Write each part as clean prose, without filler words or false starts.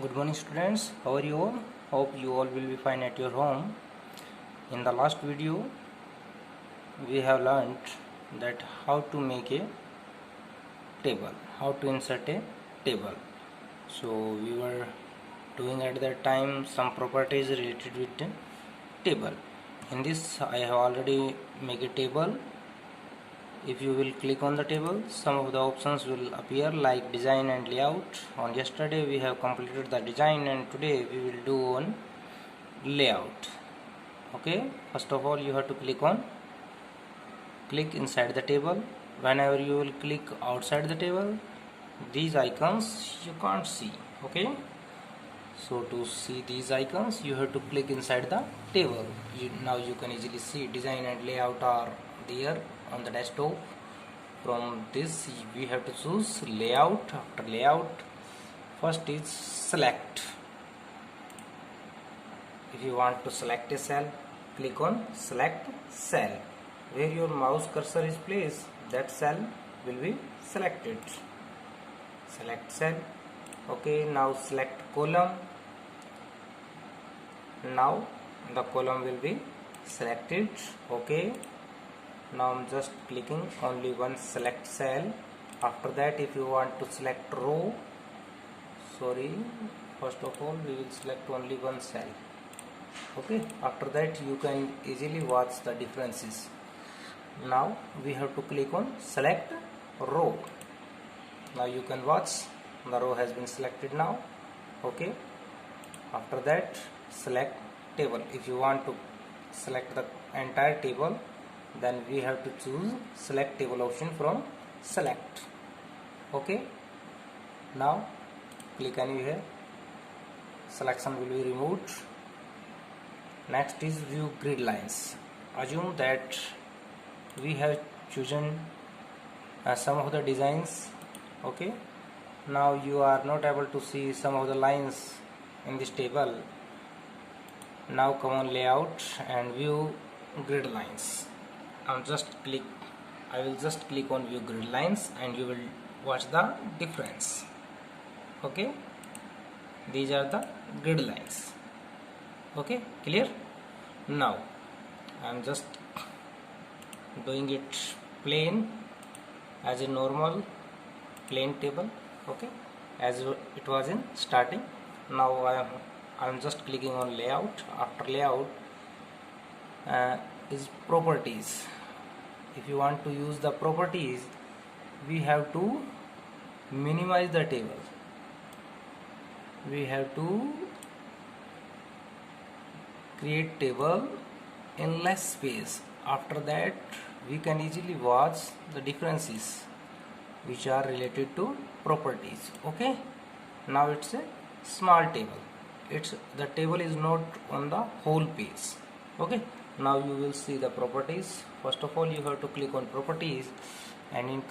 Good morning students, how are you all? Hope you all will be fine at your home. In the last video we have learnt that how to make a table, how to insert a table. So we were doing at that time some properties related with the table. In this I have already made a table. If you will click on the table, some of the options will appear like design and layout. On yesterday we have completed the design and today we will do on layout. Okay, first of all you have to click inside the table. Whenever you will click outside the table, these icons you can't see. Okay, so to see these icons you have to click inside the table. Now you can easily see design and layout are there on the desktop. From this we have to choose layout. After layout, first is select. If you want to select a cell, click on select cell. Where your mouse cursor is placed, that cell will be selected. Select cell. Okay, now select column. Now the column will be selected. Okay, now I'm just clicking only one select cell. After that, if you want to select row, first of all we will select only one cell. Okay, after that you can easily watch the differences. Now we have to click on select row. Now you can watch the row has been selected now. Okay, after that select table. If you want to select the entire table, then we have to choose select table option from select. Okay, now click anywhere, selection will be removed. Next is view grid lines. Assume that we have chosen some of the designs. Okay, now you are not able to see some of the lines in this table. Now come on layout and view grid lines. I will just click on view grid lines and you will watch the difference. Okay, these are the grid lines. Okay, clear? Now I am just doing it plain as a normal plain table. Okay, as it was in starting. Now I am just clicking on layout. After layout is properties. If you want to use the properties, we have to minimize the table. We have to create table in less space. After that we can easily watch the differences which are related to properties. Okay, now it's a small table. The table is not on the whole page. Okay, now you will see the properties. First of all you have to click on properties, and in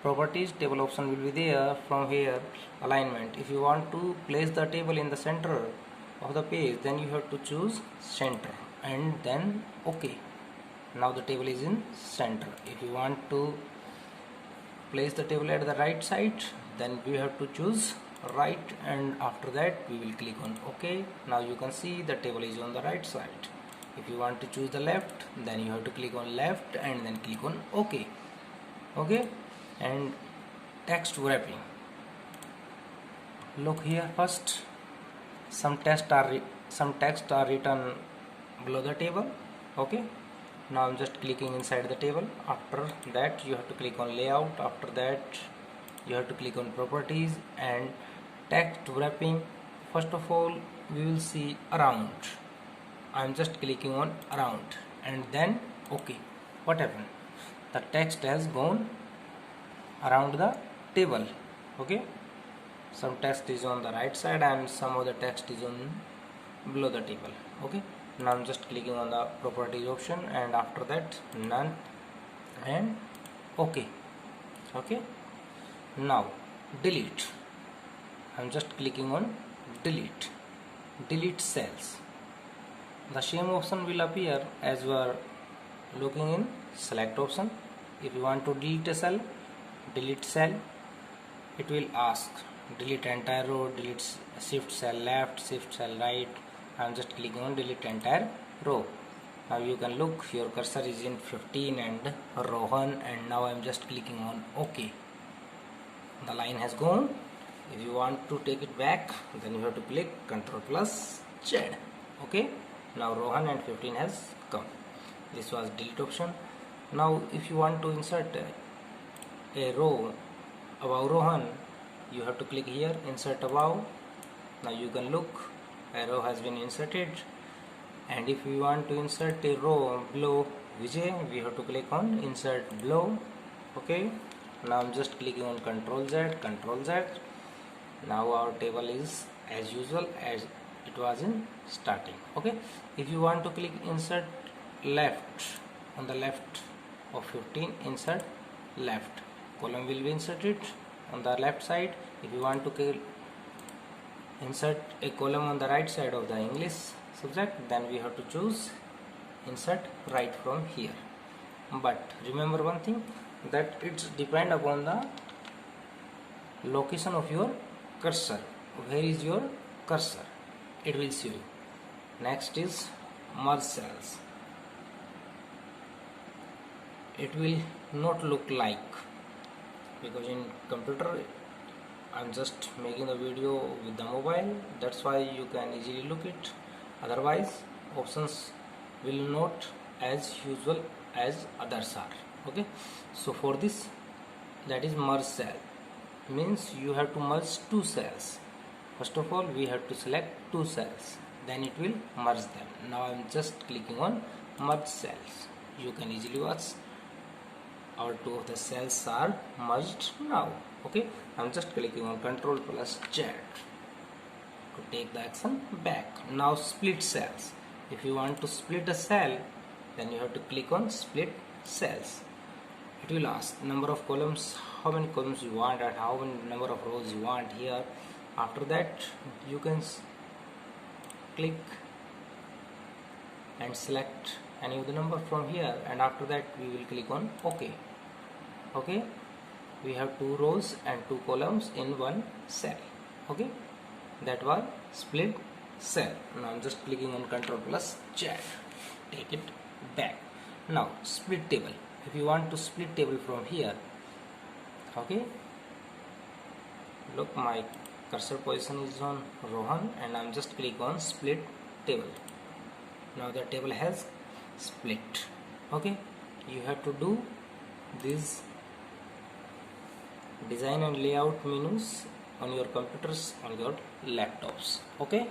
properties table option will be there. From here alignment, if you want to place the table in the center of the page, then you have to choose center and then OK. Now the table is in center. If you want to place the table at the right side, then we have to choose right, and after that we will click on OK. Now you can see the table is on the right side. If you want to choose the left, then you have to click on left and then click on OK. Okay, and text wrapping. Look here first. Some text are written below the table. Okay, now I'm just clicking inside the table. After that you have to click on layout. After that you have to click on properties and text wrapping. First of all we will see around. I'm just clicking on around and then OK. What happened? The text has gone around the table. Okay, some text is on the right side and some of the text is on below the table. Okay, now I'm just clicking on the properties option and after that none and OK. Okay, now delete. I'm just clicking on delete cells. The same option will appear as we are looking in select option. If you want to delete a cell, delete cell, it will ask delete entire row, delete shift cell left, shift cell right. I am just clicking on delete entire row. Now you can look, your cursor is in 15 and Rohan, and now I am just clicking on OK. The line has gone. If you want to take it back, then you have to click Ctrl plus Z. Okay, now Rohan and 15 has come. This was delete option. Now if you want to insert a row above Rohan, you have to click here, insert above. Now you can look, a row has been inserted. And if we want to insert a row below Vijay, we have to click on insert below. Okay, now I'm just clicking on Ctrl Z, Ctrl Z. Now our table is as usual as it was in starting. Okay, if you want to click insert left, on the left of 15, insert left, column will be inserted on the left side. If you want to insert a column on the right side of the English subject, then we have to choose insert right from here. But remember one thing, that it's depend upon the location of your cursor. Where is your cursor? It will show you. Next is merge cells. It will not look like, because in computer I'm just making the video with the mobile, that's why you can easily look it. Otherwise options will not as usual as others are. Okay, so for this, that is merge cell, means you have to merge two cells. First of all, we have to select two cells, then it will merge them. Now I am just clicking on merge cells. You can easily watch our two of the cells are merged now. Okay, I am just clicking on Ctrl plus Z to take the action back. Now split cells. If you want to split a cell, then you have to click on split cells. It will ask number of columns, how many columns you want and how many number of rows you want here. After that, you can click and select any of the number from here, and after that we will click on OK. Okay, we have two rows and two columns in one cell. Okay, that was split cell. Now I'm just clicking on Ctrl plus Z, take it back. Now split table. If you want to split table from here, okay, look, my cursor position is on Rohan and I'm just click on split table. Now the table has split. Okay, you have to do these design and layout menus on your computers, on your laptops. Okay.